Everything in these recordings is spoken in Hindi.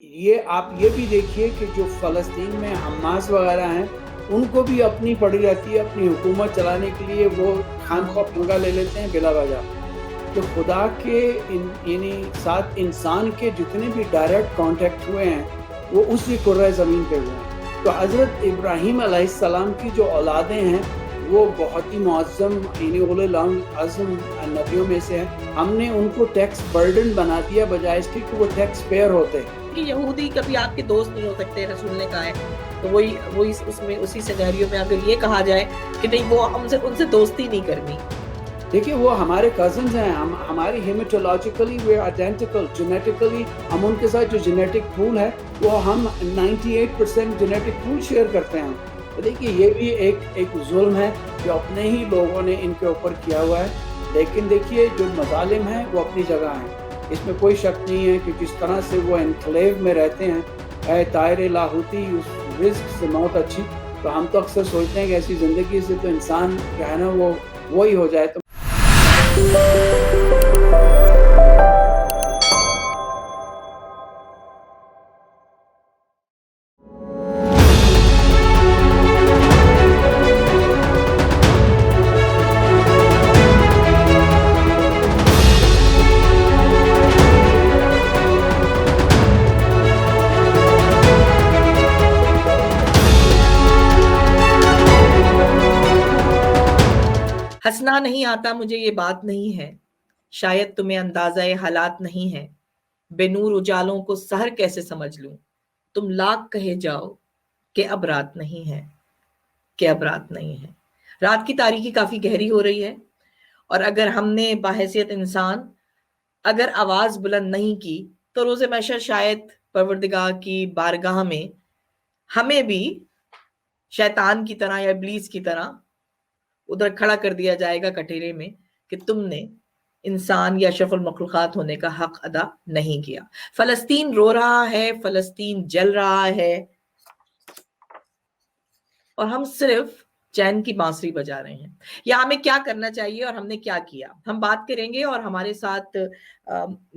ये आप ये भी देखिए कि जो फ़लस्तीन में हमास वग़ैरह हैं, उनको भी अपनी पड़ी रहती है, अपनी हुकूमत चलाने के लिए वो खामख़्वाह हुँ। पंगा ले लेते हैं बिला वजह। तो खुदा के इन यानी साथ इंसान के जितने भी डायरेक्ट कॉन्टैक्ट हुए हैं, वो उसी कुर्रा ज़मीन पे हुए हैं। तो हज़रत इब्राहीम अलैहिस्सलाम की जो औलादें हैं, वो बहुत ही मुअज़्ज़म यानी उलुल अज़्म नबियों में से हैं। हमने उनको टैक्स बर्डन बना दिया बजाए इसके कि वो टैक्स पेयर होते। कि यहूदी कभी आपके दोस्त नहीं हो सकते, रसूल ने कहा है। तो वही वही उसमें उसी सिनेरियो में अगर ये कहा जाए कि नहीं वो हमसे उनसे दोस्ती नहीं करनी। देखिए वो हमारे कज़िन्स हैं, हम हमारी हेमेटोलॉजिकली वे आर आइडेंटिकल, जेनेटिकली हम उनके साथ जो जेनेटिक पूल है, वो हम 98% जेनेटिक पूल शेयर करते हैं। तो देखिए ये भी एक ज़ुल्म है जो अपने ही लोगों ने इनके ऊपर किया हुआ है। लेकिन देखिए जो मज़ालिम हैं वो अपनी जगह हैं। इसमें कोई शक नहीं है कि जिस तरह से वो एन्क्लेव में रहते हैं, ऐ ताइर लाहौती उस रिज़्क से मौत अच्छी। तो हम तो अक्सर सोचते हैं कि ऐसी ज़िंदगी से तो इंसान जो है ना वो ही हो जाए तो हँसना नहीं आता मुझे ये बात नहीं है, शायद तुम्हें अंदाज़ा-ए हालात नहीं है, बेनूर उजालों को सहर कैसे समझ लूँ? तुम लाख कहे जाओ कि अब रात नहीं है, कि अब रात नहीं है। रात की तारीकी काफ़ी गहरी हो रही है और अगर हमने बाहैसियत इंसान अगर आवाज़ बुलंद नहीं की, तो रोज़े महशर शायद परवरदिगार की बारगाह में हमें भी शैतान की तरह या इब्लीस की तरह उधर खड़ा कर दिया जाएगा कटघरे में कि तुमने इंसान या अशरफुल मखलूक़ात होने का हक अदा नहीं किया। फ़लस्तीन रो रहा है, फ़लस्तीन जल रहा है और हम सिर्फ़ चैन की बाँसुरी बजा रहे हैं। या हमें क्या करना चाहिए और हमने क्या किया? हम बात करेंगे और हमारे साथ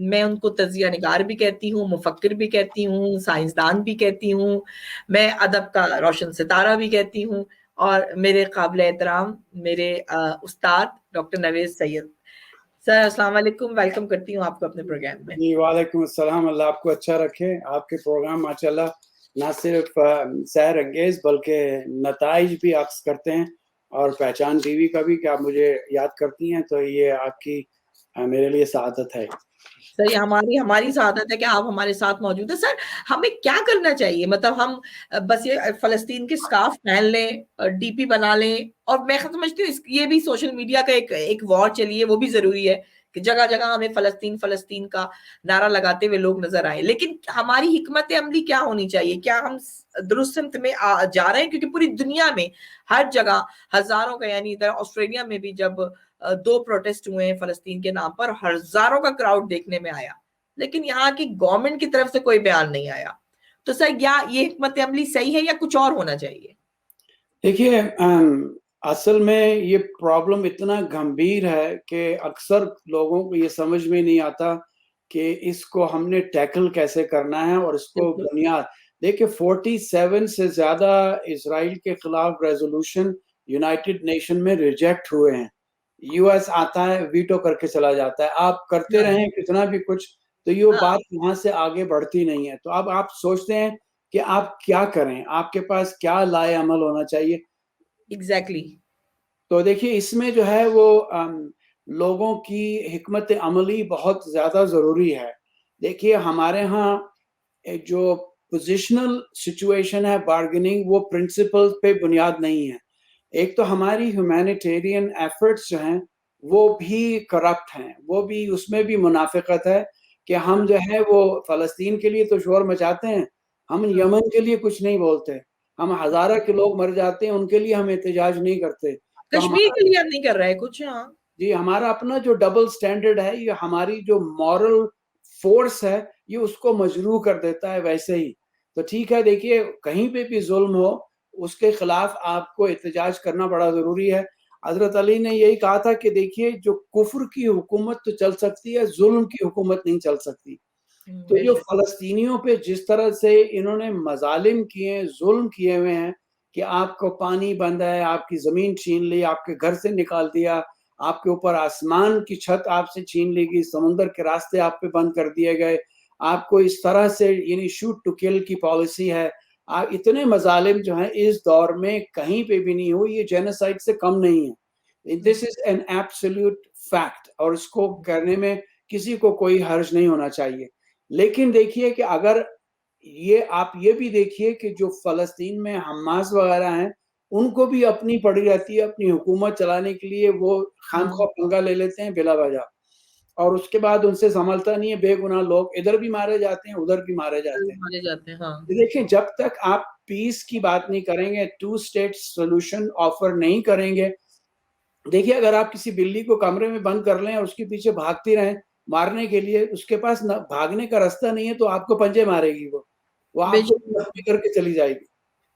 मैं उनको तज़िया निगार भी कहती हूँ, मुफ़क्किर भी कहती हूँ, साइंसदान भी कहती हूँ, मैं अदब का रोशन सितारा भी कहती हूँ और मेरे काबिल एहतराम मेरे उस्ताद डॉक्टर नवेद सैयद। सर अस्सलाम वालेकुम, वेलकम करती हूँ आपको अपने प्रोग्राम में। जी, वालेकुम अस्सलाम, अल्लाह आपको अच्छा रखे। आपके प्रोग्राम माशाअल्लाह ना सिर्फ़ सैर अंगेज़ बल्कि नताइज भी अक्स करते हैं और पहचान टीवी का भी कि आप मुझे याद करती हैं, तो ये आपकी मेरे लिए सआदत है। सर ये हमारी हमारी सआदत है कि आप हमारे साथ मौजूद हैं। सर हमें क्या करना चाहिए? मतलब हम बस ये फ़लस्तीन के स्कार्फ़ पहन लें डीपी बना लें और मैं समझती हूँ इस ये भी सोशल मीडिया का एक एक वॉर चली है, वो भी ज़रूरी है कि जगह-जगह हमें फ़लस्तीन, फ़लस्तीन का नारा लगाते हुए लोग नज़र आएँ। लेकिन हमारी हिकमत अमली क्या होनी चाहिए? क्या हम दुरुस्त सिमत में जा रहे हैं? क्योंकि पूरी दुनिया में हर जगह हज़ारों का यानी इधर ऑस्ट्रेलिया में भी जब 2 प्रोटेस्ट हुए हैं फ़लस्तीन के नाम पर, हज़ारों का क्राउड देखने में आया। लेकिन यहाँ की गवर्नमेंट की तरफ से कोई बयान नहीं आया। तो सर क्या ये हिकमत अमली सही है या कुछ और होना चाहिए? देखिए असल में ये प्रॉब्लम इतना गंभीर है कि अक्सर लोगों को ये समझ में नहीं आता कि इसको हमने टैकल कैसे करना है और इसको बिल्कुल। बुनियाद देखिए 47 से ज़्यादा इज़राइल के खिलाफ रेज़ोल्यूशन यूनाइटेड नेशन में रिजेक्ट हुए हैं। यूएस आता है, वीटो करके चला जाता है। आप करते हाँ, रहें कितना भी कुछ, तो ये हाँ, बात वहाँ से आगे बढ़ती नहीं है। तो अब आप सोचते हैं कि आप क्या करें? आपके पास क्या लाए-अमल होना चाहिए? एग्ज़ैक्टली। तो देखिए इसमें जो है वो लोगों की हिकमत अमली बहुत ज़्यादा ज़रूरी है। देखिए हमारे यहाँ जो पोज़िशनल सिचुएशन है बार्गेनिंग वो प्रिंसिपल पे बुनियाद नहीं है। एक तो हमारी ह्यूमैनिटेरियन एफर्ट्स जो हैं, वो भी करप्ट हैं, वो भी उसमें भी मुनाफ़िकत है कि हम जो है वो फ़लस्तीन के लिए तो शोर मचाते हैं, हम हुँ, यमन के लिए कुछ नहीं बोलते। हम हज़ारा के लोग मर जाते हैं, उनके लिए हम एहतजाज नहीं करते। तो कश्मीर हमारा के लिए हम नहीं कर रहे कुछ हाँ। जी, हमारा अपना जो डबल स्टैंडर्ड है, ये हमारी जो मॉरल फ़ोर्स है, ये उसको मजरूह कर देता है वैसे ही। तो ठीक है, देखिए कहीं पे भी ज़ुल्म हो, उसके खिलाफ आपको एहतजाज करना बड़ा ज़रूरी है। हज़रत अली ने यही कहा था कि देखिए जो कुफ़्र की हुकूमत तो चल सकती है, ज़ुल्म की हुकूमत नहीं चल सकती। तो जो बेशक। फ़लस्तीनियों पे जिस तरह से इन्होंने मज़ालिम किए, ज़ुल्म किए हुए हैं कि आपको पानी बंद है, आपकी ज़मीन छीन ली, आपके घर से निकाल दिया, आपके ऊपर आसमान की छत आपसे छीन ली गई, समुंदर के रास्ते आप पे बंद कर दिए गए। आपको इस तरह से यानी शूट टू किल की पॉलिसी है। इतने मज़ालिम जो हैं इस दौर में कहीं पे भी नहीं हुए, ये जेनोसाइड से कम नहीं है। This is an absolute fact और इसको करने में किसी को कोई हर्ज नहीं होना चाहिए। लेकिन देखिए कि अगर ये आप ये भी देखिए कि जो फ़लस्तीन में हमास वग़ैरह हैं, उनको भी अपनी पड़ी रहती है, अपनी हुकूमत चलाने के लिए वो खामख़्वाह पंगा ले लेते हैं बिला वजह और उसके बाद उनसे सँभलता नहीं है, बेगुनाह लोग इधर भी मारे जाते हैं, उधर भी मारे जाते हैं। माने जाते हैं, हाँ। देखिए, जब तक आप पीस की बात नहीं करेंगे, टू स्टेट सॉल्यूशन ऑफ़र नहीं करेंगे, देखिए अगर आप किसी बिल्ली को कमरे में बंद कर लें और उसके पीछे भागती रहें मारने के लिए, उसके पास न भागने का रास्ता नहीं है तो आपको पंजे मारेगी वो। वो आपको बेशक। ज़ख्मी करके चली जाएगी।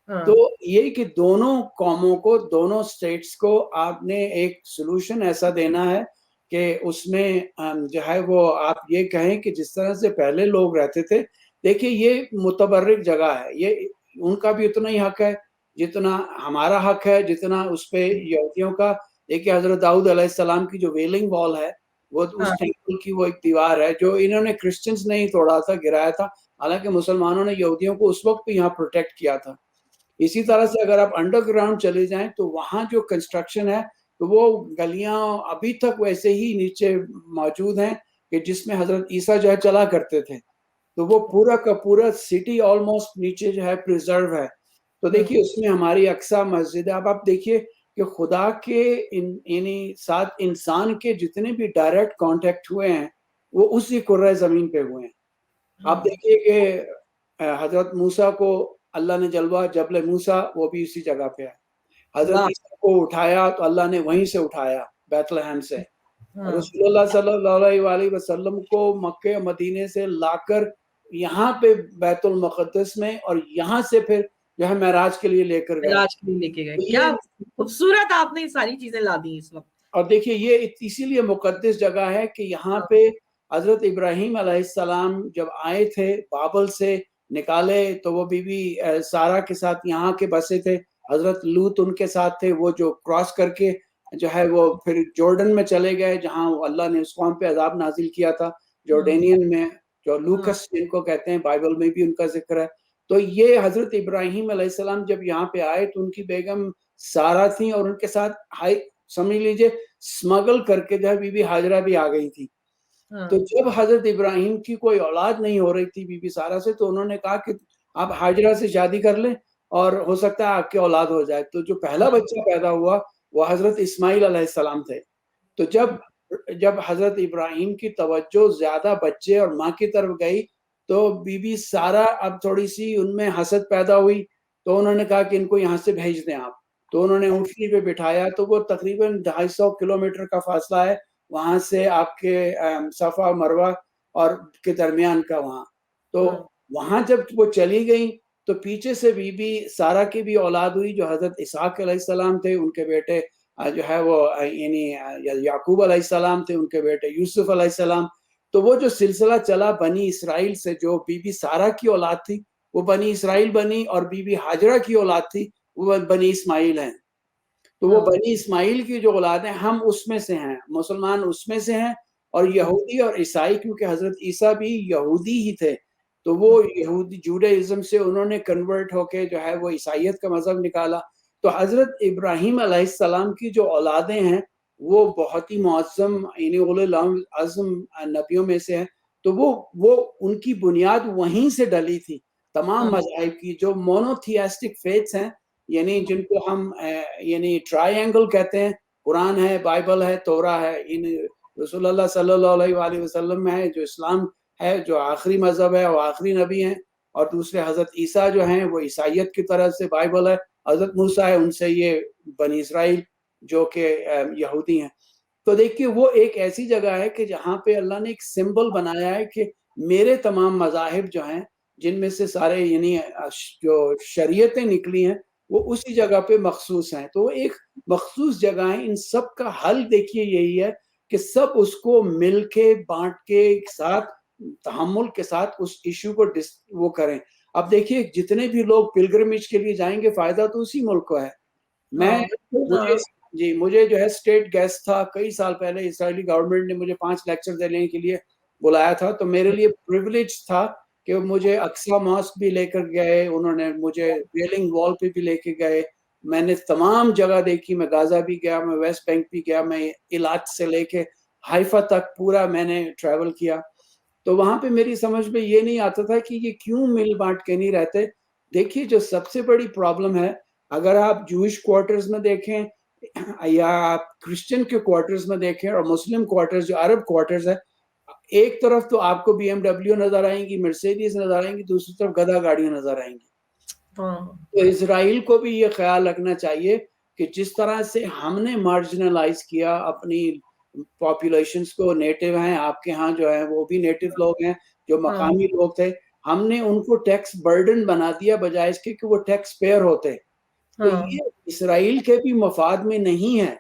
हाँ। तो ये कि दोनों कौमों को, दोनों स्टेट्स को आपने एक सॉल्यूशन ऐसा देना है कि उसमें जो है वो आप ये कहें कि जिस तरह से पहले लोग रहते थे, देखिए ये मुतबर्रिक जगह है, ये उनका भी उतना ही हक है, जितना हमारा हक है, जितना उसपे यहूदियों का। देखिए हज़रत दाऊद अलैहिस्सलाम की जो वेलिंग वॉल है, वो उस हाँ। टेंपल की वो एक दीवार है, जो इन्होंने क्रिश्चियंस ने ही तोड़ा था, गिराया था। हालाँकि मुसलमानों ने यहूदियों को उस वक़्त भी यहाँ प्रोटेक्ट किया था। इसी तरह से अगर आप अंडरग्राउंड चले जाएँ, तो वहाँ जो कंस्ट्रक्शन है, तो वो गलियाँ अभी तक वैसे ही नीचे मौजूद हैं कि जिसमें हज़रत ईसा जो है चला करते थे। तो वो पूरा का पूरा सिटी ऑलमोस्ट नीचे जो है प्रिज़र्व है। तो हुँ। देखिए उसमें हमारी अक्सा मस्जिद है। अब आप देखिए कि खुदा के इन यानी साथ इंसान के जितने भी डायरेक्ट कॉन्टैक्ट हुए हैं, वो उसी कुर्रा ज़मीन पे हुए हैं। आप हाँ। देखिए कि हज़रत मूसा को अल्लाह ने जलवा जबल मूसा वो भी उसी जगह पे है। हज़रत वाह! ईसा को उठाया तो अल्लाह ने वहीं से उठाया, बैतलहम से। हाँ। रसूलुल्लाह सल्लल्लाहु अलैहि वसल्लम को मक्के मदीने से लाकर यहाँ पे बैतुल मुक़द्दस में और यहाँ से फिर जो है मेराज के लिए लेकर गए। इलाज के लिए लेके गए। तो क्या ये खूबसूरत आपने ये सारी चीज़ें ला दी इस वक़्त। और देखिए ये इसीलिए मुक़द्दस जगह है कि यहाँ हाँ। पे हज़रत इब्राहीम अलैहिस्सलाम जब आए थे, बाबल से निकाले तो वो बीबी सारा के साथ यहाँ के बसे थे। हज़रत लूत उनके साथ थे, वो जो क्रॉस करके जो है वो फिर जॉर्डन में चले गए, जहाँ अल्लाह ने उस कौम पे अज़ाब नाज़िल किया था, हाँ। जॉर्डेनियन में, जो हाँ। लूकस जिनको कहते हैं, बाइबल में भी उनका ज़िक्र है। तो ये हज़रत इब्राहीम अलैहिस्सलाम जब यहाँ पे आए तो उनकी बेगम सारा थी और उनके साथ हाई समझ लीजिए स्मगल करके जो है बीबी हाजरा भी आ गई थी। तो हाँ। जब हज़रत इब्राहीम की कोई औलाद नहीं हो रही थी बीबी सारा से, तो उन्होंने कहा कि आप हाजरा से शादी कर लें और हो सकता है आपकी औलाद हो जाए। तो जो पहला हाँ। बच्चा पैदा हुआ, वो हज़रत इस्माइल अलैहिस्सलाम थे। तो जब जब हज़रत इब्राहीम की तवज्जो ज़्यादा बच्चे और माँ की तरफ गई, तो बीबी सारा अब थोड़ी-सी उनमें हसद पैदा हुई, तो उन्होंने कहा कि इनको यहाँ से भेज दें आप। तो उन्होंने ऊँटनी पे बिठाया, तो वो तकरीबन 250 किलोमीटर का फ़ासला है, वहाँ से आपके सफ़ा मरवा और के दरमियान का वहाँ। तो हाँ। वहाँ जब वो चली गईं, तो पीछे से बीबी सारा की भी औलाद हुई, जो हज़रत इसहाक अलैहिस्सलाम थे, उनके बेटे जो है वो यानी याकूब अलैहिस्सलाम थे, उनके बेटे यूसुफ अलैहिस्सलाम। तो वो जो सिलसिला चला बनी इसराइल से, जो बीबी सारा की औलाद थी, वो बनी इसराइल बनी और बीबी हाजरा की औलाद थी, वो बनी इस्माइल हैं। तो वो हाँ। बनी इस्माइल की जो औलाद है, हम उसमें से हैं, मुसलमान उसमें से हैं और हुँ। यहूदी और ईसाई क्योंकि हज़रत ईसा भी यहूदी ही थे। तो वो हुँ। यहूदी जुडाइज़्म से उन्होंने कन्वर्ट होके जो है वो ईसाइयत का मज़हब निकाला। तो हज़रत इब्राहीम अलैहिस्सलाम की जो औलादें हैं, वो बहुत ही मुअज़्ज़म यानी उलुल अज़्म नबियों में से हैं। तो वो उनकी बुनियाद वहीं से डली थी। तमाम हाँ। मज़ाहिब की जो मोनोथिएस्टिक फ़ेथ्स हैं, यानी जिनको हम यानी ट्रायंगल कहते हैं, कुरान है, बाइबल है, तौरा है, इन रसूलुल्लाह सल्लल्लाहु अलैहि वसल्लम में है, जो इस्लाम है, जो आखिरी मज़हब है, वो आखिरी नबी हैं और दूसरे हज़रत ईसा जो हैं, वो ईसाइयत की तरफ से बाइबल है, हज़रत मूसा है, उनसे ये बनी इस्राइल जो कि यहूदी हैं। तो देखिए वो एक ऐसी जगह है कि जहाँ पे अल्लाह ने एक सिंबल बनाया है कि मेरे तमाम मज़ाहिब जो हैं, जिनमें से सारे यानी जो शरीयतें निकली हैं, वो उसी जगह पे मखसूस हैं। तो वो एक मखसूस जगह है, इन सब का हल देखिए यही है कि सब उसको मिल के, बाँट के, एक साथ तहम्मुल के साथ उस इश्यू को वो करें। अब देखिए जितने भी लोग पिलग्रिमेज के लिए जाएँगे फ़ायदा तो उसी मुल्क को है। मैं हाँ, बिल्कुल मुझे हाँ। जी, मुझे जो है स्टेट गेस्ट था, कई साल पहले इज़राइली गवर्नमेंट ने मुझे 5 लेक्चर देने के लिए बुलाया था, तो मेरे लिए प्रिविलेज था कि मुझे अक्सा मॉस्क भी लेकर गए, उन्होंने मुझे रेलिंग वॉल पे भी लेके गए। मैंने तमाम जगह देखी, मैं गाज़ा भी गया, मैं वेस्ट बैंक भी गया, मैं इलाट से लेके हाइफ़ा तक पूरा मैंने ट्रैवल किया। तो वहाँ पे मेरी समझ में ये नहीं आता था कि ये क्यों मिल-बाँट के नहीं रहते। देखिए जो सबसे बड़ी प्रॉब्लम है, अगर आप जूइश क्वार्टर्स में देखें या आप क्रिश्चियन के क्वार्टर्स में देखें और मुस्लिम क्वार्टर्स जो अरब क्वार्टर्स है, एक तरफ तो आपको बीएमडब्ल्यू नज़र आएँगी, मर्सिडीज़ नज़र आएँगी, दूसरी तरफ गधा गाड़ियाँ नज़र आएँगी। हाँ, तो इज़राइल को भी ये ख़्याल रखना चाहिए कि जिस तरह से हमने मार्जिनलाइज़ किया अपनी पॉपुलेशंस को, नेटिव हैं, आपके यहाँ जो है वो भी नेटिव लोग हैं, जो हाँ, मकामी लोग थे, हमने उनको टैक्स बर्डन बना दिया बजाए इसके कि वो टैक्स पेयर होते। तो हाँ, ये इज़राइल के भी मफ़ाद में नहीं है।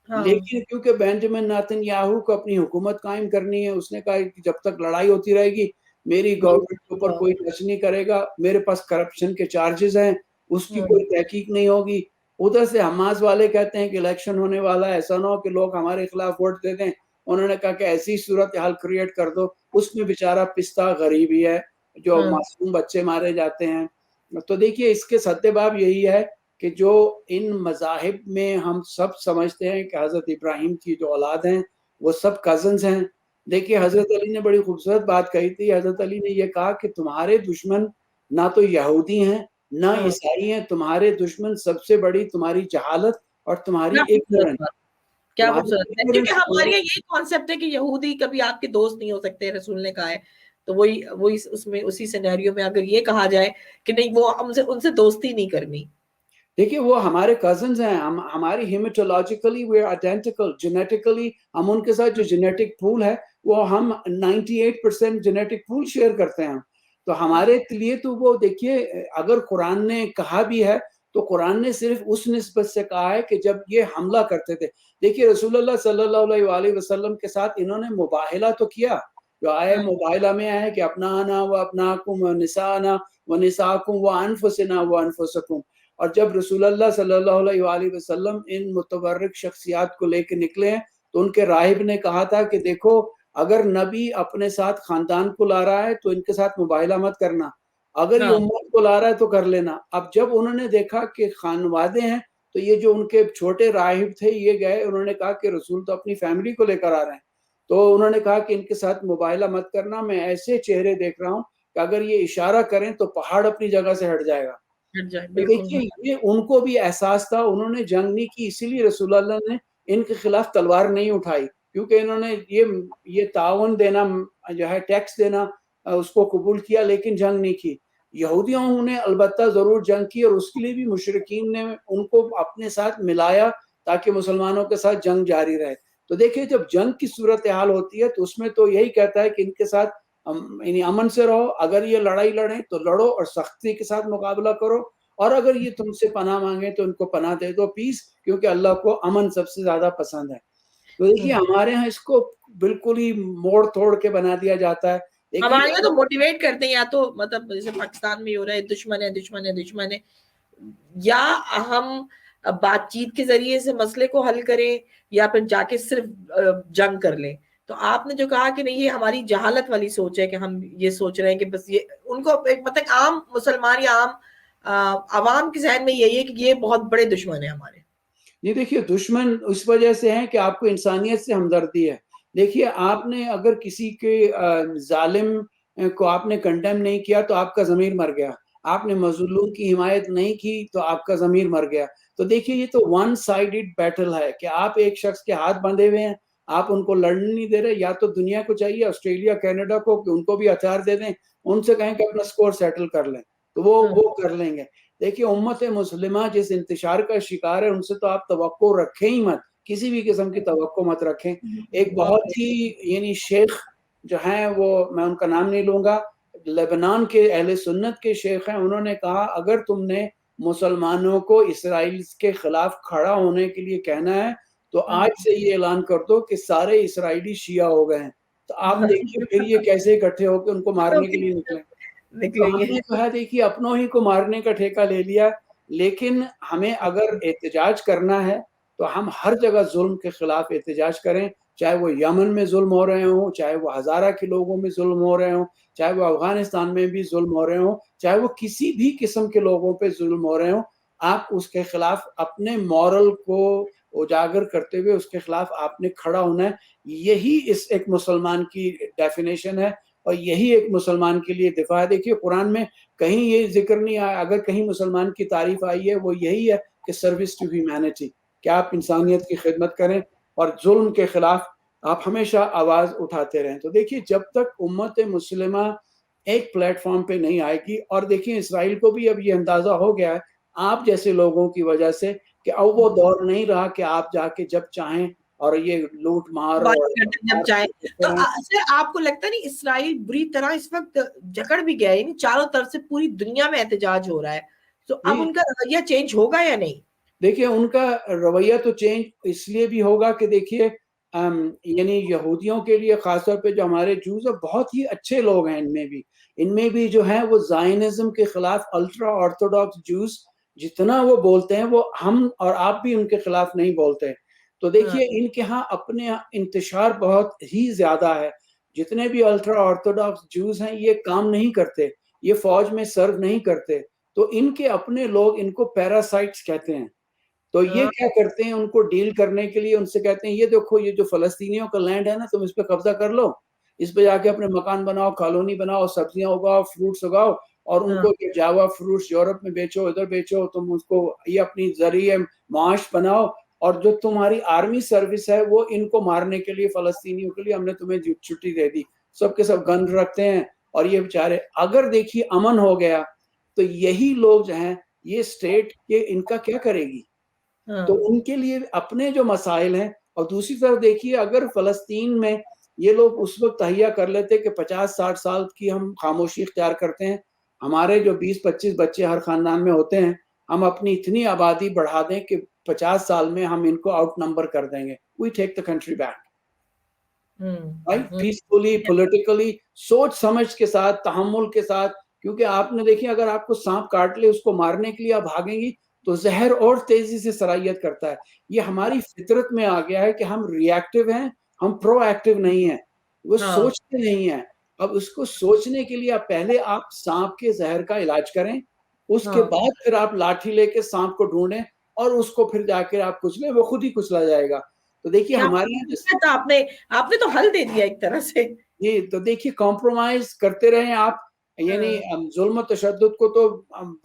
हाँ, लेकिन क्योंकि बेंजामिन नेतन्याहू को अपनी हुकूमत कायम करनी है, उसने कहा कि जब तक लड़ाई होती रहेगी, मेरी गवर्नमेंट के ऊपर कोई टच नहीं करेगा, मेरे पास करप्शन के चार्जेज़ हैं, उसकी हुँ, कोई तहकीक नहीं होगी। उधर से हमास वाले कहते हैं कि इलेक्शन होने वाला है, ऐसा ना हो कि लोग हमारे खिलाफ वोट दे दें। उन्होंने कहा कि ऐसी सूरत-ए-हाल क्रिएट कर दो, उसमें बेचारा पिस्ता गरीब ही है, जो हाँ, मासूम बच्चे मारे जाते हैं। तो देखिए इसके सद्देबाब यही है कि जो इन मज़ाहिब में हम सब समझते हैं कि हज़रत इब्राहीम की जो औलाद हैं, वो सब कज़िन्स हैं। देखिए हज़रत अली ने बड़ी खूबसूरत बात कही थी, हज़रत अली ने ये कहा कि तुम्हारे दुश्मन ना तो यहूदी हैं, ना हाँ। ईसाई हैं, तुम्हारे दुश्मन सबसे बड़ी तुम्हारी जहालत और तुम्हारी क्या खूबसूरत इग्नोरेंस बात! क्या तुम्हारी खूबसूरत है क्योंकि इग्नोरेंस हमारे यहाँ यही कॉन्सेप्ट है कि यहूदी कभी आपके दोस्त नहीं हो सकते, रसूल ने कहा है। तो वही वही उसमें उसी सिनेरियो में अगर ये कहा जाए कि नहीं वो हमसे उनसे दोस्ती नहीं करनी। देखिए, वो हमारे कज़िन्स हैं, हम हमारी हेमेटोलॉजिकली वी आर आइडेंटिकल, जेनेटिकली हम उनके साथ जो जेनेटिक पूल है, वो हम 98% जेनेटिक पूल शेयर करते हैं हम। तो हमारे लिए तो वो देखिए अगर कुरान ने कहा भी है, तो कुरान ने सिर्फ़ उस निस्बत से कहा है कि जब ये हमला करते थे। देखिए रसूलुल्लाह सल्लल्लाहु अलैहि वसल्लम के साथ इन्होंने मुबाहिला तो किया, जो आया हाँ, मुबाहिला में आया है कि अपनाना व अपनाकुम व निसाना व निसाकुम व अनफुसना व अनफुसकुम। और जब रसूलुल्लाह सल्लल्लाहु अलैहि वसल्लम इन मुतबर्रिक शख्सियात को लेके निकले हैं, तो उनके राहिब ने कहा था कि देखो, अगर नबी अपने साथ खानदान को ला रहा है, तो इनके साथ मुबाहिला मत करना। अगर ये हाँ, उम्मत को ला रहा है, तो कर लेना। अब जब उन्होंने देखा कि खानवादे हैं, तो ये जो उनके छोटे राहिब थे, ये गए, उन्होंने कहा कि रसूल तो अपनी फैमिली को लेकर आ रहे हैं। तो उन्होंने कहा कि इनके साथ मुबाहिला मत करना, मैं ऐसे चेहरे देख रहा हूँ कि अगर ये इशारा करें, तो पहाड़ अपनी जगह से हट जाएगा। हट जाए, तो बिल्कुल देखिए, हाँ। ये उनको भी एहसास था, उन्होंने जंग नहीं की, इसीलिए रसूलुल्लाह ने इनके खिलाफ तलवार नहीं उठाई, क्योंकि इन्होंने ये ताउन देना जो है टैक्स देना उसको कबूल किया लेकिन जंग नहीं की। यहूदियों ने अलबत्ता ज़रूर जंग की और उसके लिए भी मुशरिकीन ने उनको अपने साथ मिलाया ताकि मुसलमानों के साथ जंग जारी रहे। तो देखिए, जब जंग की सूरत-ए-हाल होती है, तो उसमें तो यही कहता है कि इनके साथ यानी अमन से रहो, अगर ये लड़ाई लड़ें, तो लड़ो और सख्ती के साथ मुकाबला करो और अगर ये तुमसे पनाह माँगे तो इनको पनाह दे दो पीस क्योंकि अल्लाह को अमन सबसे ज़्यादा पसंद है। तो देखिए हुँ। हमारे यहाँ इसको बिल्कुल ही मोड़-तोड़ के बना दिया जाता है। देखिए हमारे यहाँ तो मोटिवेट करते हैं या तो मतलब जैसे पाकिस्तान में ही हो रहा है दुश्मन है, दुश्मन है, दुश्मन है। या हम बातचीत के ज़रिए से मसले को हल करें या फिर जाके सिर्फ़ जंग कर लें। तो आपने जो कहा कि नहीं ये हमारी जहालत वाली सोच है कि हम ये सोच रहे हैं कि बस ये उनको एक मतलब आम मुसलमान या आम अवाम के ज़हन में यही है कि ये बहुत बड़े दुश्मन हैं हमारे। ये देखिए दुश्मन इस वजह से हैं कि आपको इंसानियत से हमदर्दी है। देखिए आपने अगर किसी के ज़ालिम को आपने कंडेम नहीं किया तो आपका ज़मीर मर गया। आपने मज़लूम की हिमायत नहीं की तो आपका ज़मीर मर गया। तो देखिए ये तो वन साइडेड बैटल है कि आप एक शख्स के हाथ बंधे हुए हैं, आप उनको लड़ने नहीं दे रहे, या तो दुनिया को चाहिए ऑस्ट्रेलिया, कनाडा को कि उनको भी हथियार दे दें, उनसे कहें कि अपना स्कोर सेटल कर लें, तो हाँ, वो कर लेंगे। देखिए उम्मत मुस्लिमा जिस इंतशार का शिकार है उनसे तो आप तवक्को रखें ही मत, किसी भी किस्म की तवक्को मत रखें। एक बहुत वाक़ई। ही यानी शेख जो हैं वो मैं उनका नाम नहीं लूँगा, लेबनान के अहले सुन्नत के शेख हैं, उन्होंने कहा अगर तुमने मुसलमानों को इसराइल के खिलाफ खड़ा होने के लिए कहना है, तो हुँ, आज से ये ऐलान कर दो कि सारे इसराइली शिया हो गए हैं। तो आप देखिए फिर ये कैसे इकट्ठे होके उनको मारने के लिए निकले। तो निकलेंगे। हमने जो है देखिए अपनों ही को मारने का ठेका ले लिया, लेकिन हमें अगर एहतजाज करना है, तो हम हर जगह ज़ुल्म के खिलाफ एहतजाज करें, चाहे वो यमन में ज़ुल्म हो रहे हों, चाहे वो हज़ारा के लोगों में ज़ुल्म हो रहे हों, चाहे वो अफ़गानिस्तान में भी ज़ुल्म हो रहे हों, चाहे वो किसी भी किस्म के लोगों पे ज़ुल्म हो रहे हों, आप उसके खिलाफ अपने मॉरल को उजागर करते हुए उसके खिलाफ आपने खड़ा होना है। यही इस एक मुसलमान की डेफिनेशन है और यही एक मुसलमान के लिए दिफा है। देखिए कुरान में कहीं ये ज़िक्र नहीं आया, अगर कहीं मुसलमान की तारीफ़ आई है, वो यही है कि सर्विस टू ह्यूमैनिटी, कि आप इंसानियत की खिदमत करें और जुल्म के खिलाफ आप हमेशा आवाज़ उठाते रहें। तो देखिए जब तक उम्मत मुस्लिमा एक प्लेटफ़ॉर्म पे नहीं आएगी, और देखिए इसराइल को भी अब ये अंदाज़ा हो गया है, आप जैसे लोगों की वजह से, कि अब वो दौर नहीं रहा कि आप जाके जब चाहें और ये लूट-मार और जब चाहे। तो सर आपको लगता नहीं इसराइल बुरी तरह इस वक्त जकड़ भी गया है, चारों तरफ से पूरी दुनिया में एहतजाज हो रहा है, तो अब उनका रवैया चेंज होगा या नहीं? देखिए उनका रवैया तो चेंज इसलिए भी होगा कि देखिए यानी यहूदियों के लिए खासतौर पे जो हमारे जूस है बहुत ही अच्छे लोग हैं, इनमें भी जो है वो ज़ायनिज़्म के खिलाफ अल्ट्रा ऑर्थोडॉक्स जूस जितना वो बोलते हैं, वो हम और आप भी उनके खिलाफ नहीं बोलते। तो देखिए इनके यहाँ अपने इंतशार बहुत ही ज़्यादा है। जितने भी अल्ट्रा ऑर्थोडॉक्स जूस हैं ये काम नहीं करते, ये फ़ौज में सर्व नहीं करते, तो इनके अपने लोग इनको पैरासाइट्स कहते हैं। तो ये क्या करते हैं, उनको डील करने के लिए उनसे कहते हैं, ये देखो ये जो फ़लस्तीनियों का लैंड है ना, तुम इस पे कब्ज़ा कर लो, इस पे जाके अपने मकान बनाओ, कॉलोनी बनाओ, सब्जियाँ उगाओ, फ्रूट्स उगाओ और उनको ये जावा फ्रूट्स यूरोप में बेचो, इधर बेचो, तुम उसको ये अपनी ज़रिए माश बनाओ और जो तुम्हारी आर्मी सर्विस है वो इनको मारने के लिए, फ़लस्तीनियों के लिए हमने तुम्हें छुट्टी दे दी। सब के सब गन रखते हैं और ये बेचारे अगर देखिए अमन हो गया, तो यही लोग जो हैं, ये स्टेट के इनका क्या करेगी? तो उनके लिए अपने जो मसाइल हैं, और दूसरी तरफ देखिए अगर फ़लस्तीन में ये लोग उस वक़्त तहैया कर लेते कि 50-60 साल की हम खामोशी इख्तियार करते हैं, हमारे जो 20-25 बच्चे हर ख़ानदान में होते हैं, हम अपनी इतनी आबादी बढ़ा दें कि 50 साल में हम इनको आउट नंबर कर देंगे। We take the country back. Right? Peacefully, politically, सोच समझ के साथ, तहम्मुल के साथ, क्योंकि आपने देखिए अगर आपको साँप काट ले उसको मारने के लिए आप भागेंगी, तो ज़हर और तेज़ी से सरायत करता है। ये हमारी फ़ितरत में आ गया है कि हम रिएक्टिव हैं, हम प्रोएक्टिव नहीं हैं। वो सोचते नहीं हैं। अब उसको सोचने के लिए पहले आप साँप के ज़हर का इलाज करें, उसके बाद फिर आप लाठी लेके साँप को ढूँढें और उसको फिर जाके आप कुचलें, वो खुद ही कुचला जाएगा। तो देखिए हमारे यहाँ तो आपने तो हल दे दिया एक तरह से। जी, तो देखिए कॉम्प्रोमाइज़ करते रहें आप, यानी ज़ुल्म तशद्दुद को तो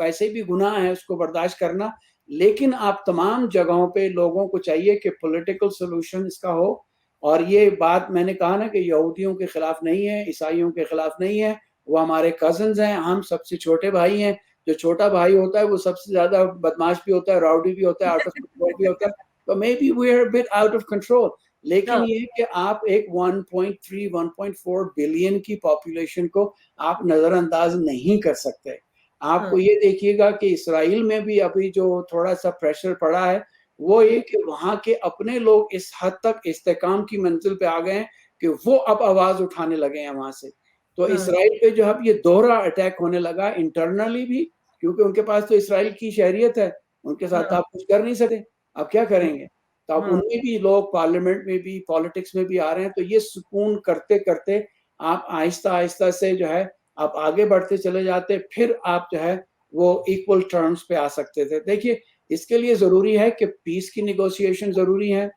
वैसे भी गुनाह है उसको बर्दाश्त करना, लेकिन आप तमाम जगहों पे लोगों को चाहिए कि पॉलिटिकल सॉल्यूशन इसका हो। और ये बात मैंने कहा ना कि यहूदियों के खिलाफ नहीं है, ईसाइयों के खिलाफ नहीं है, वो हमारे कज़िन्स हैं, हम सबसे छोटे भाई हैं। जो छोटा भाई होता है वो सबसे ज़्यादा बदमाश भी होता है, राउडी भी होता है, आउट ऑफ कंट्रोल भी होता है। तो maybe we are a bit out of control, लेकिन ये कि आप एक 1.3 1.4 बिलियन की पॉपुलेशन को आप नज़रअंदाज नहीं कर सकते। आपको ये देखिएगा कि इसराइल में भी अभी जो थोड़ा-सा प्रेशर पड़ा है, वो ये कि वहाँ के अपने लोग इस हद तक इस्तेकाम की मंज़िल पे आ गए हैं कि वो अब आवाज़ उठाने लगे हैं वहाँ से। तो इसराइल पे जो अब ये दोहरा अटैक होने लगा इंटरनली भी, क्योंकि उनके पास तो इसराइल की शहरियत है, उनके साथ आप कुछ कर नहीं सकते। आप क्या करेंगे? तो अब उनमें भी लोग पार्लियामेंट में भी, पॉलिटिक्स में भी आ रहे हैं, तो ये सुकून करते-करते आप आहिस्ता-आहिस्ता से जो है आप आगे बढ़ते चले जाते, फिर आप जो है वो इक्वल टर्म्स पे आ सकते थे। देखिए, इसके लिए ज़रूरी है कि पीस की नेगोशिएशन ज़रूरी है,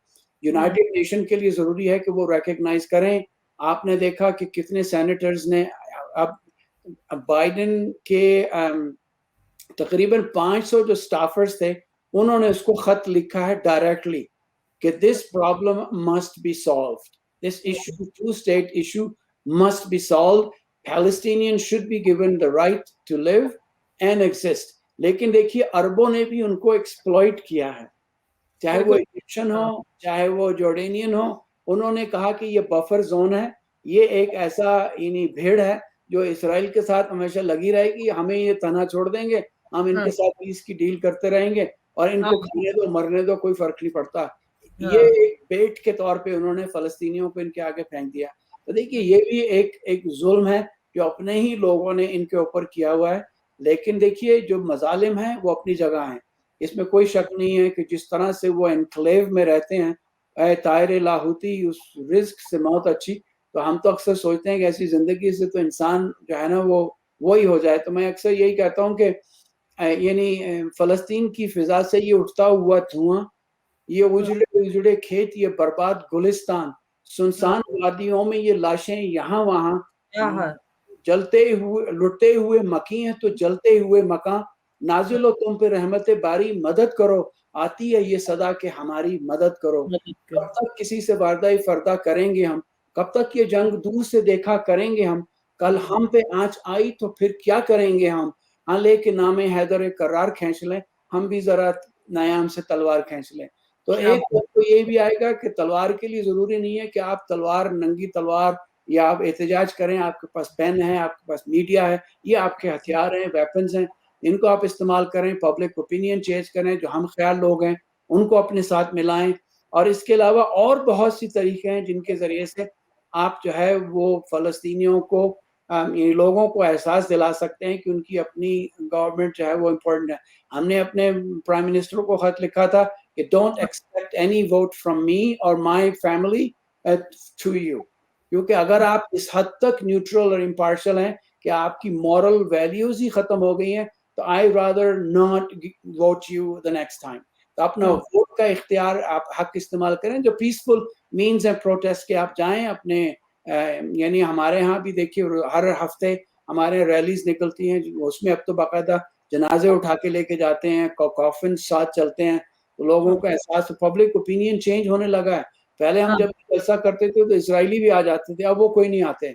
यूनाइटेड नेशन के लिए ज़रूरी है कि वो रिकॉग्नाइज़ करें। आपने देखा कि कितने सेनेटर्स ने अब बाइडेन के तकरीबन 500 जो स्टाफर्स थे, उन्होंने उसको खत लिखा है डायरेक्टली कि this problem must be solved, this issue, two state issue must be solved, Palestinian should be given the right to live and exist. लेकिन देखिए अरबों ने भी उनको एक्सप्लॉइट किया है, चाहे वो इजिप्शियन हो, चाहे वो जॉर्डेनियन हो, उन्होंने कहा कि ये बफर जोन है, ये एक ऐसा यानी भीड़ है जो इसराइल के साथ हमेशा लगी रहेगी, हमें ये तना छोड़ देंगे, हम इनके साथ पीस की डील करते रहेंगे और इनको खाने दो, मरने दो, कोई फ़र्क नहीं पड़ता। ये एक बेट के तौर पे उन्होंने फ़लस्तीनियों को इनके आगे फेंक दिया। तो देखिए ये भी एक जुल्म है जो अपने ही लोगों ने इनके ऊपर किया हुआ है। लेकिन देखिए जो मज़ालिम हैं वो अपनी जगह हैं, इसमें कोई शक नहीं है कि जिस तरह से वो एन्क्लेव में रहते हैं, ए ताहिर लाहौती उस रिज़्क से मौत अच्छी। तो हम तो अक्सर सोचते हैं कि ऐसी ज़िंदगी से तो इंसान जो है ना वो ही हो जाए। तो मैं अक्सर यही कहता हूँ कि यानी फ़लस्तीन की फ़िज़ा से ये उठता हुआ धुआँ, ये हाँ, उजड़े-उजड़े खेत, ये बर्बाद गुलिस्तान, हाँ, सुनसान वादियों में ये लाशें यहाँ-वहाँ, हाँ, हाँ, जलते हुए लुटते हुए मकी हैं तो जलते हुए मकान, नाज़िल हो तुम पे रहमत बारी, मदद करो, आती है ये सदा कि हमारी मदद करो। मदद कब करो। तक किसी से वारदा फ़र्दा करेंगे हम? कब तक ये जंग दूर से देखा करेंगे हम? कल हम पे आँच आई तो फिर क्या करेंगे हम? हाँ, लेके नामे हैदर करार खींच लें, हम भी ज़रा नयाम से तलवार खींच लें। तो क्या एक बात! वक़्त तो ये भी आएगा कि तलवार के लिए ज़रूरी नहीं है कि आप तलवार नंगी तलवार या आप एहतजाज करें, आपके पास पेन है, आपके पास मीडिया है, ये आपके हथियार हैं, वेपन्स हैं, इनको आप इस्तेमाल करें, पब्लिक ओपिनियन चेंज करें, जो हम-ख़याल लोग हैं, उनको अपने साथ मिलाएँ और इसके अलावा और बहुत सी तरीके हैं जिनके ज़रिए से आप जो है वो फ़लस्तीनियों को ये लोगों को एहसास दिला सकते हैं कि उनकी अपनी गवर्नमेंट जो है वो इम्पोर्टेंट है। हमने अपने प्राइम मिनिस्टर को ख़त लिखा था कि don't expect any vote from me और माय फैमिली टू यू। क्योंकि अगर आप इस हद तक न्यूट्रल और इम्पार्शियल हैं कि आपकी मॉरल वैल्यूज़ ही ख़त्म हो गई हैं, तो I rather not vote you the next time. तो अपना हाँ, वोट का इख्तियार आप हक इस्तेमाल करें, जो पीसफुल मीन्स है प्रोटेस्ट के, आप जाएँ अपने यानी हमारे यहाँ भी देखिए हर हफ्ते हमारे रैलीज़ निकलती हैं, उसमें अब तो बाकायदा जनाज़े उठा के लेके जाते हैं, कॉफ़िन साथ चलते हैं, तो लोगों हाँ, को एहसास पब्लिक ओपिनियन चेंज होने लगा है। पहले हम हाँ, जब जलसा करते थे तो इज़राइली भी आ जाते थे, अब वो कोई नहीं आते।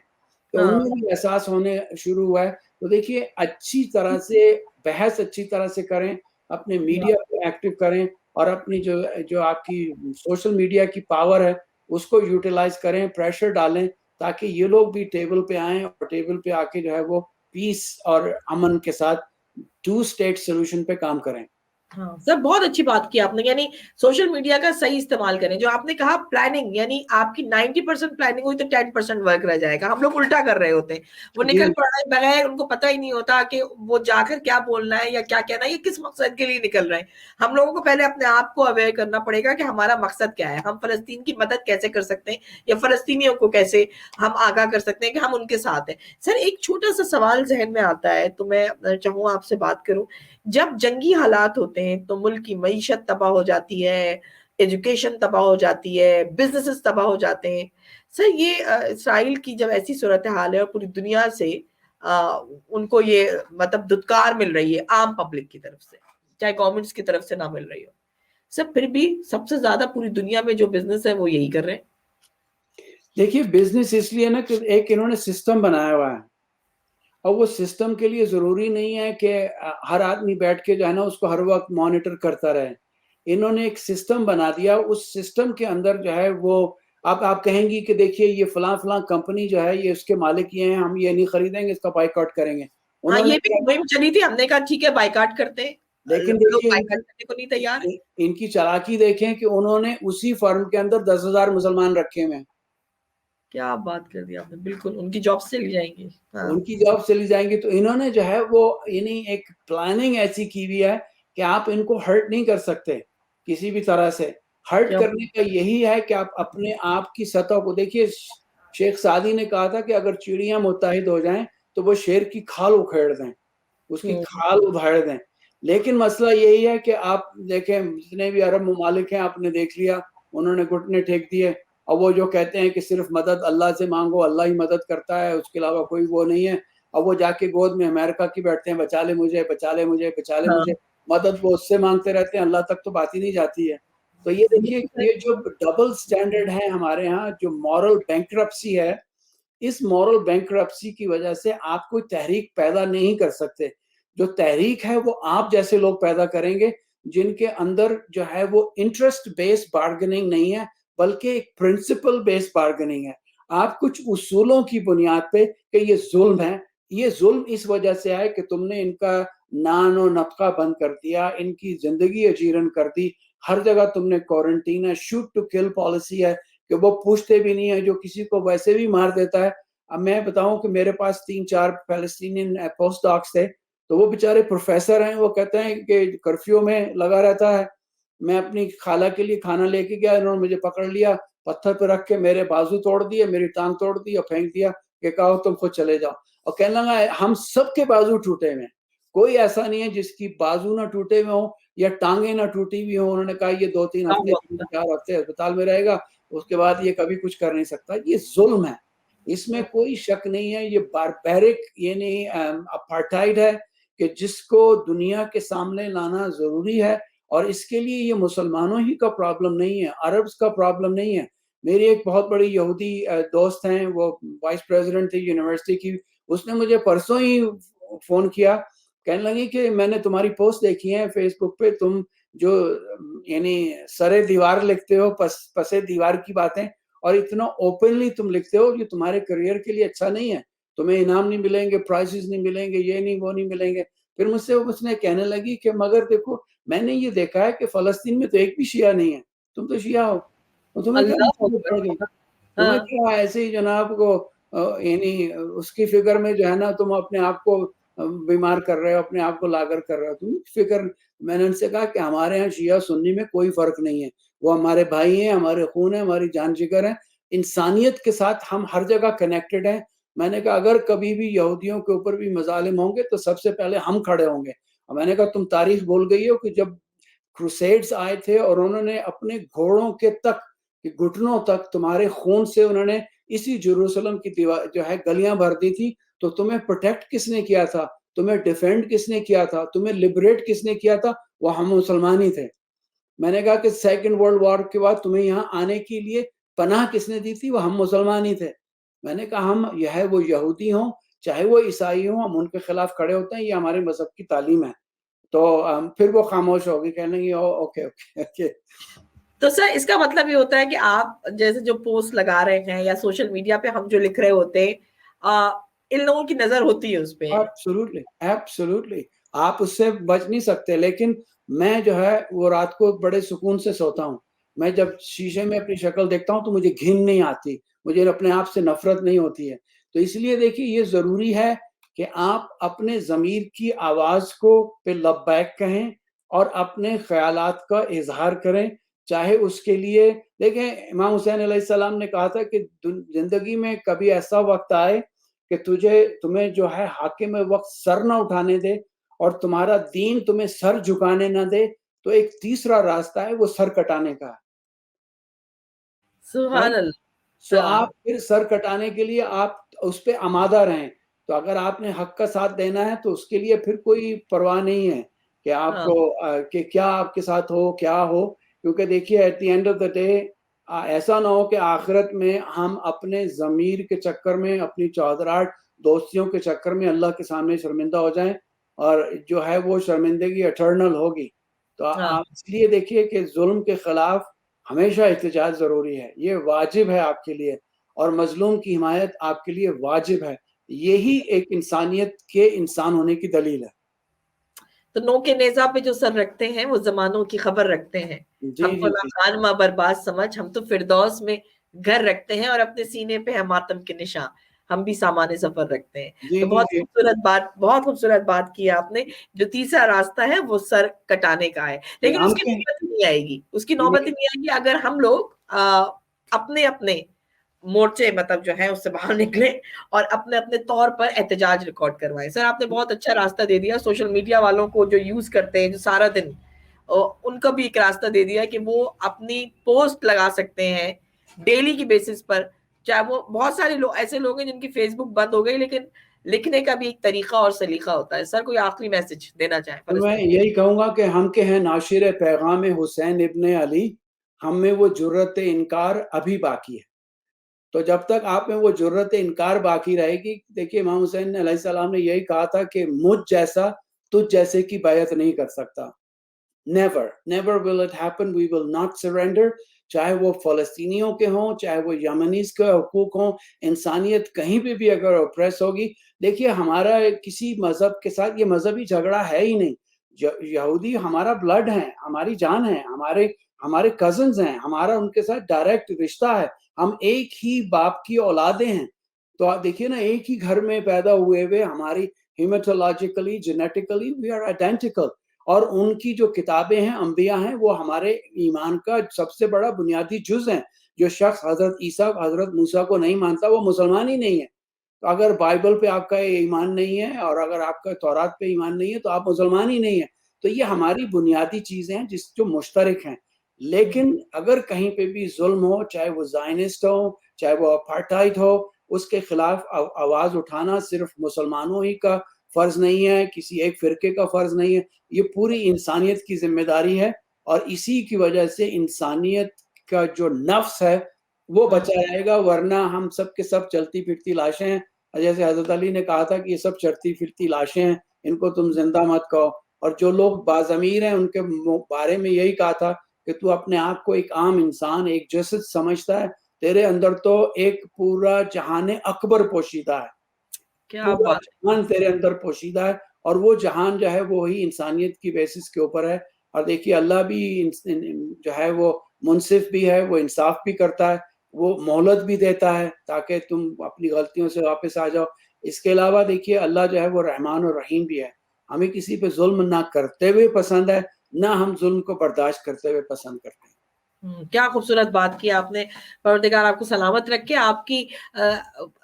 तो हाँ, उनमें भी एहसास होने शुरू हुआ है। तो देखिए अच्छी तरह से बहस अच्छी तरह से करें, अपने मीडिया को एक्टिव करें और अपनी जो जो आपकी सोशल मीडिया की पावर है, उसको यूटिलाइज़ करें, प्रेशर डालें ताकि ये लोग भी टेबल पे आएँ और टेबल पे आके जो है वो पीस और अमन के साथ टू स्टेट सॉल्यूशन पे काम करें। हाँ, सर बहुत अच्छी बात की आपने यानी सोशल मीडिया का सही इस्तेमाल करें। जो आपने कहा प्लानिंग यानी आपकी 90% प्लानिंग हुई तो 10% वर्क रह जाएगा। हम लोग उल्टा कर रहे होते हैं। वो जी, निकल पड़ रहे हैं बगैर उनको पता ही नहीं होता कि वो जाकर क्या बोलना है या क्या कहना है, ये किस मकसद के लिए निकल रहे हैं। हम लोगों को पहले अपने आप को अवेयर करना पड़ेगा कि हमारा मकसद क्या है, हम फ़लस्तीन की मदद कैसे कर सकते हैं या फ़लस्तीनियों को कैसे हम आगाह कर सकते हैं कि हम उनके साथ हैं। सर एक छोटा-सा सवाल ज़हन में आता है तो मैं चाहूँगा आपसे बात करूँ। जब जंगी हालात होते हैं तो मुल्क की मईशत तबाह हो जाती है, एजुकेशन तबाह हो जाती है, बिज़नेसेस तबाह हो जाते हैं। सर ये इसराइल की जब ऐसी सूरत-ए-हाल है और पूरी दुनिया से उनको ये मतलब धुतकार मिल रही है आम पब्लिक की तरफ से, चाहे गवर्नमेंट्स की तरफ से ना मिल रही हो। सर फिर भी सबसे ज़्यादा पूरी दुनिया में जो बिज़नेस है वो यही कर रहे हैं। देखिए बिज़नेस इसलिए ना कि एक इन्होंने सिस्टम बनाया हुआ है। और वो सिस्टम के लिए ज़रूरी नहीं है कि हर आदमी बैठ के जो है ना उसको हर वक़्त मॉनिटर करता रहे। इन्होंने एक सिस्टम बना दिया, उस सिस्टम के अंदर जो है वो अब आप कहेंगी कि देखिए ये फलाँ-फलाँ कंपनी जो है ये इसके मालिक ये हैं, हम ये नहीं खरीदेंगे, इसका बायकॉट करेंगे। हाँ, उन्होंने ये भी क्या मुहिम चली थी, हमने कहा ठीक है बायकॉट करते हैं। लेकिन लोग देखिए बायकॉट करने को नहीं तैयार है। इनकी चालाकी देखें कि उन्होंने उसी फर्म के अंदर 10,000 मुसलमान रखे हुए हैं। क्या बात कर दी आपने, बिल्कुल उनकी जॉब्स चली जाएँगी। हाँ, उनकी जॉब चली जाएँगी तो इन्होंने जो है वो यानी एक प्लानिंग ऐसी की हुई है कि आप इनको हर्ट नहीं कर सकते, किसी भी तरह से। हर्ट क्या करने का यही है कि आप अपने आप की सतह को देखिए शेख सादी ने कहा था कि अगर चिड़ियाँ मुत्तहिद हो जाएँ, तो वो शेर की खाल उखेड़ दें, उसकी हुँ, खाल उधाड़ दें। लेकिन मसला यही है कि आप देखें जितने भी अरब ममालिक हैं आपने देख लिया, उन्होंने घुटने टेक दिए और वो जो कहते हैं कि सिर्फ़ मदद अल्लाह से माँगो, अल्लाह ही मदद करता है, उसके अलावा कोई वो नहीं है। अब वो जाके गोद में अमेरिका की बैठते हैं, बचा ले मुझे, बचा ले मुझे, बचा ले हाँ, मुझे। मदद वो उससे माँगते रहते हैं, अल्लाह तक तो बात ही नहीं जाती है। तो ये ये देखिए तो सही ये जो डबल स्टैंडर्ड है हमारे यहाँ, जो मॉरल बैंकरप्सी है, इस मॉरल बैंकरप्सी की वजह से आप कोई तहरीक पैदा नहीं कर सकते। जो तहरीक है वो आप जैसे लोग पैदा करेंगे, जिनके अंदर जो है वो इंटरेस्ट बेस्ड बार्गेनिंग नहीं है, बल्कि एक प्रिंसिपल बेस्ड बार्गेनिंग है। आप कुछ उसूलों की बुनियाद पे कि ये ज़ुल्म है, ये ज़ुल्म इस वजह से है कि तुमने इनका नान और नफ़का बंद कर दिया, इनकी ज़िंदगी अजीरन कर दी, हर जगह तुमने क्वारंटीन है, शूट टू किल पॉलिसी है कि वो पूछते भी नहीं है, जो किसी को वैसे भी मार देता है। अब मैं बताऊं कि मेरे पास 3-4 पैलेस्टीनियन पोस्ट डॉक्स थे, तो वो बेचारे प्रोफेसर हैं, वो कहते हैं कि कर्फ्यू में लगा रहता है। मैं अपनी खाला के लिए खाना लेके गया, इन्होंने मुझे पकड़ लिया, पत्थर पे रख के मेरे बाजू तोड़ दिए, मेरी टांग तोड़ दी और फेंक दिया कि कहो तुम खुद चले जाओ। और कहने लगा हम सबके बाजू टूटे हुए हैं, कोई ऐसा नहीं है जिसकी बाजू ना टूटे हुए हो या टांगे ना टूटी हुई हो। उन्होंने कहा ये 2-3 हफ्ते, 3-4 हफ्ते अस्पताल में रहेगा, उसके बाद ये कभी कुछ कर नहीं सकता। ये जुल्म है, इसमें कोई शक नहीं है। ये बारबैरिक यानी अपार्थाइड है कि जिसको दुनिया के सामने लाना जरूरी है। और इसके लिए ये मुसलमानों ही का प्रॉब्लम नहीं है, अरब्स का प्रॉब्लम नहीं है। मेरी एक बहुत बड़ी यहूदी दोस्त हैं, वो वाइस प्रेसिडेंट थी यूनिवर्सिटी की, उसने मुझे परसों ही फोन किया, कहने लगी कि मैंने तुम्हारी पोस्ट देखी है फेसबुक पे, तुम जो यानी सरे दीवार लिखते हो, पसे दीवार की बातें, और इतना ओपनली तुम लिखते हो, ये तुम्हारे करियर के लिए अच्छा नहीं है, तुम्हें इनाम नहीं मिलेंगे, प्राइजेस नहीं मिलेंगे, ये नहीं वो नहीं मिलेंगे। फिर मुझसे उसने कहने लगी कि मगर देखो मैंने ये देखा है कि फलस्तीन में तो एक भी शिया नहीं है, तुम तो शिया हो, तो तुम्हें क्या मुसीबत पड़ गई, तुम्हें क्या ऐसे ही जनाब को यानी उसकी फिक्र में जो है ना तुम अपने आप को बीमार कर रहे हो, अपने आप को लागर कर रहे हो, तुम फिक्र। मैंने उनसे कहा कि हमारे यहाँ शिया सुन्नी में कोई फर्क नहीं है, वो हमारे भाई हैं, हमारे खून है, हमारी जान जिगर है, इंसानियत के साथ हम हर जगह कनेक्टेड हैं। मैंने कहा अगर कभी भी यहूदियों के ऊपर भी मजालिम होंगे तो सबसे पहले हम खड़े होंगे। और मैंने कहा तुम तारीख भूल गई हो कि जब क्रूसेड्स आए थे और उन्होंने अपने घोड़ों के तक, घुटनों तक तुम्हारे खून से उन्होंने इसी जेरूसलम की दीवार जो है गलियां भर दी थी, तो तुम्हें प्रोटेक्ट किसने किया था, तुम्हें डिफेंड किसने किया था, तुम्हें लिबरेट किसने किया था, वो हम मुसलमान ही थे। मैंने कहा कि सेकंड वर्ल्ड वॉर के बाद तुम्हें यहाँ आने के लिए पनाह किसने दी थी, वो हम मुसलमान ही थे। मैंने कहा हम यह वो यहूदी हों चाहे वो ईसाई हों, हम उनके खिलाफ खड़े होते हैं, ये हमारे मजहब की तालीम है। तो फिर वो खामोश हो गई, कहने लगी ओके ओके ओके। तो सर इसका मतलब ये होता है कि आप जैसे जो पोस्ट लगा रहे हैं या सोशल मीडिया पे हम जो लिख रहे होते हैं, इन लोगों की नजर होती है उस पे। एब्सोल्युटली एब्सोल्युटली, आप उससे बच नहीं सकते। लेकिन मैं जो है वो रात को बड़े सुकून से सोता हूँ। मैं जब शीशे में अपनी शक्ल देखता हूँ तो मुझे घिन नहीं आती, मुझे अपने आप से नफरत नहीं होती है। तो इसलिए देखिए ये जरूरी है कि आप अपने ज़मीर की आवाज को पे लब्बैक कहें और अपने ख्यालात का इजहार करें, चाहे उसके लिए देखें इमाम हुसैन अलैहिस्सलाम ने कहा था कि जिंदगी में कभी ऐसा वक्त आए कि तुम्हें जो है हाकिम वक्त सर ना उठाने दे और तुम्हारा दीन तुम्हें सर झुकाने ना दे, तो एक तीसरा रास्ता है वो सर कटाने का। सुभान राइट, सो अल्लाह। आप फिर सर कटाने के लिए आप उस पे आमादा रहें। तो अगर आपने हक का साथ देना है तो उसके लिए फिर कोई परवाह नहीं है कि हाँ, आपको कि क्या आपके साथ हो क्या हो। क्योंकि देखिए at the end of the day ऐसा ना हो कि आखिरत में हम अपने ज़मीर के चक्कर में, अपनी चौधराहट दोस्तियों के चक्कर में अल्लाह के सामने शर्मिंदा हो जाएं, और जो है वो शर्मिंदगी एटर्नल होगी। तो हाँ। आप इसलिए देखिए कि जुल्म के खिलाफ हमेशा एहतजाज ज़रूरी है, ये वाजिब है आपके लिए, और मज़लूम की हिमायत आपके लिए वाजिब है। यही एक इंसानियत के इंसान होने की दलील है। तो नो के नेजा पे जो सर रखते हैं वो जमानों की खबर रखते हैं। जी, हमको जी, ना जी। खान मां बर्बाद समझ, हम तो फिरदौस में घर रखते हैं और अपने सीने पे है मातम के निशान, हम भी सामान्य सफर रखते हैं। जी, तो जी, जी। बहुत खूबसूरत बात की आपने। जो तीसरा रास्ता है वो सर कटाने का है, लेकिन हम उसकी के नौबत ही नहीं आएगी, उसकी नौबत ये ही नहीं आएगी अगर हम लोग अपने अपने मोर्चे मतलब जो है उससे बाहर निकले और अपने अपने तौर पर एहतजाज रिकॉर्ड करवाएं। सर आपने बहुत अच्छा रास्ता दे दिया सोशल मीडिया वालों को जो यूज करते हैं जो सारा दिन, उनका भी एक रास्ता दे दिया कि वो अपनी पोस्ट लगा सकते हैं डेली की बेसिस पर। चाहे वो बहुत सारे लोग ऐसे लोग हैं जिनकी फेसबुक बंद हो गई, लेकिन लिखने का भी एक तरीका और सलीका होता है। सर कोई आखिरी मैसेज देना चाहे तो मैं फलस्तीन? यही कहूँगा कि हम के हैं नाशिर पैगाम हुसैन इब्न अली, हम में वो जुर्रत इनकार अभी बाकी है। तो जब तक आप में वो जुर्रत इनकार बाकी रहेगी, देखिए इमाम हुसैन अलैहिस्सलाम ने यही कहा था कि मुझ जैसा तुझ जैसे की बैत नहीं कर सकता। Never never will it happen, we will not surrender. चाहे वो फ़लस्तीनियों के हों, चाहे वो यमनीज़ के हकूक़ हों, इंसानियत कहीं पे भी अगर ऑप्रेस होगी, देखिए हमारा किसी मज़हब के साथ ये मज़हबी झगड़ा है ही नहीं। यहूदी हमारा ब्लड है, हमारी जान है, हमारे हमारे कजन्स हैं, हमारा उनके साथ डायरेक्ट रिश्ता है, हम एक ही बाप की औलादे हैं। तो आप देखिए ना, एक ही घर में पैदा हुए हुए हमारी हेमेटोलॉजिकली, जेनेटिकली वी आर आइडेंटिकल। और उनकी जो किताबें हैं, अंबिया हैं, वो हमारे ईमान का सबसे बड़ा बुनियादी जुज़ हैं। जो शख्स हज़रत ईसा, हज़रत मूसा को नहीं मानता, वो मुसलमान ही नहीं है। तो अगर बाइबल पे आपका ईमान नहीं है और अगर आपका तौरात पे ईमान नहीं है, तो आप मुसलमान ही नहीं है। तो ये हमारी बुनियादी चीज़ें हैं जो मुश्तरक हैं। लेकिन अगर कहीं पे भी ज़ुल्म हो, चाहे वो ज़ायनिस्ट हो, चाहे वो अपार्थाइड हो, उसके खिलाफ आवाज़ उठाना सिर्फ मुसलमानों ही का फ़र्ज़ नहीं है, किसी एक फ़िरके का फ़र्ज़ नहीं है, ये पूरी इंसानियत की ज़िम्मेदारी है। और इसी की वजह से इंसानियत का जो नफ्स है, वो बचा रहेगा, वरना हम सब के सब चलती-फिरती लाशें हैं। जैसे हज़रत अली ने कहा था कि ये सब चलती-फिरती लाशें हैं, इनको तुम ज़िंदा मत कहो। और जो लोग बाज़मीर हैं, उनके बारे में यही कहा था कि तू अपने आप को एक आम इंसान, एक जसद समझता है, तेरे अंदर तो एक पूरा जहान अकबर पोशीदा है। क्या पूरा बात। जहान तेरे अंदर पोशीदा है, और वो जहान जो है वो ही इंसानियत की बेसिस के ऊपर है। और देखिए, अल्लाह भी जो है वो मुनसिफ भी है, वो इंसाफ भी करता है, वो मोहलत भी देता है ताकि तुम अपनी गलतियों से वापस आ जाओ। इसके अलावा देखिए, अल्लाह जो है वो रहमान और रहीम भी है। हमें किसी पे जुल्म ना करते हुए पसंद है, ना हम जुल्म को बर्दाश्त करते हुए पसंद करते हैं। क्या खूबसूरत बात की आपने। परवरदिगार आपको सलामत रखे। आपकी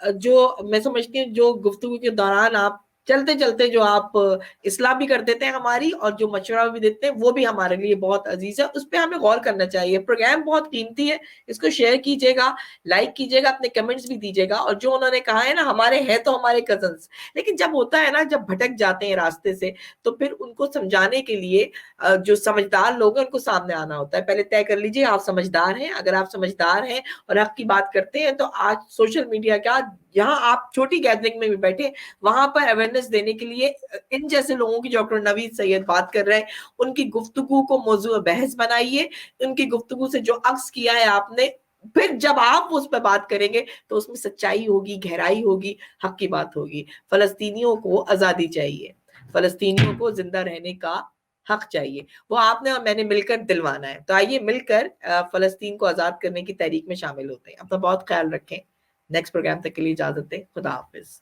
जो मैं समझती हूँ, जो गुफ्तगू के दौरान आप चलते-चलते जो आप इस्लाह भी कर देते हैं हमारी, और जो मशवरा भी देते हैं, वो भी हमारे लिए बहुत अज़ीज़ है। उस पे हमें गौर करना चाहिए। प्रोग्राम बहुत कीमती है, इसको शेयर कीजिएगा, लाइक कीजिएगा, अपने कमेंट्स भी दीजिएगा। और जो उन्होंने कहा है ना, हमारे हैं तो हमारे कज़न्स, लेकिन जब होता है ना, जब भटक जाते हैं रास्ते से, तो फिर उनको समझाने के लिए जो समझदार लोग हैं, उनको सामने आना होता है। पहले तय कर लीजिए आप समझदार हैं। अगर आप समझदार हैं और हक की बात करते हैं, तो आज सोशल मीडिया क्या, यहाँ आप छोटी गैदरिंग में भी बैठे, वहां पर अवेयरनेस देने के लिए इन जैसे लोगों की, डॉक्टर नवीद सैयद बात कर रहे हैं, उनकी गुफ्तगू को मौजू बहस बनाइए। उनकी गुफ्तगू से जो अक्स किया है आपने, फिर जब आप उस पर बात करेंगे तो उसमें सच्चाई होगी, गहराई होगी, हक की बात होगी। फलस्तीनियों को आजादी चाहिए, फलस्तीनियों को जिंदा रहने का हक चाहिए, वो आपने और मैंने मिलकर दिलवाना है। तो आइए मिलकर फलस्तीन को आजाद करने की तहरीक में शामिल होते हैं। अपना बहुत ख्याल रखें। नेक्स्ट प्रोग्राम तक के लिए इजाजत दें। खुदा हाफिज।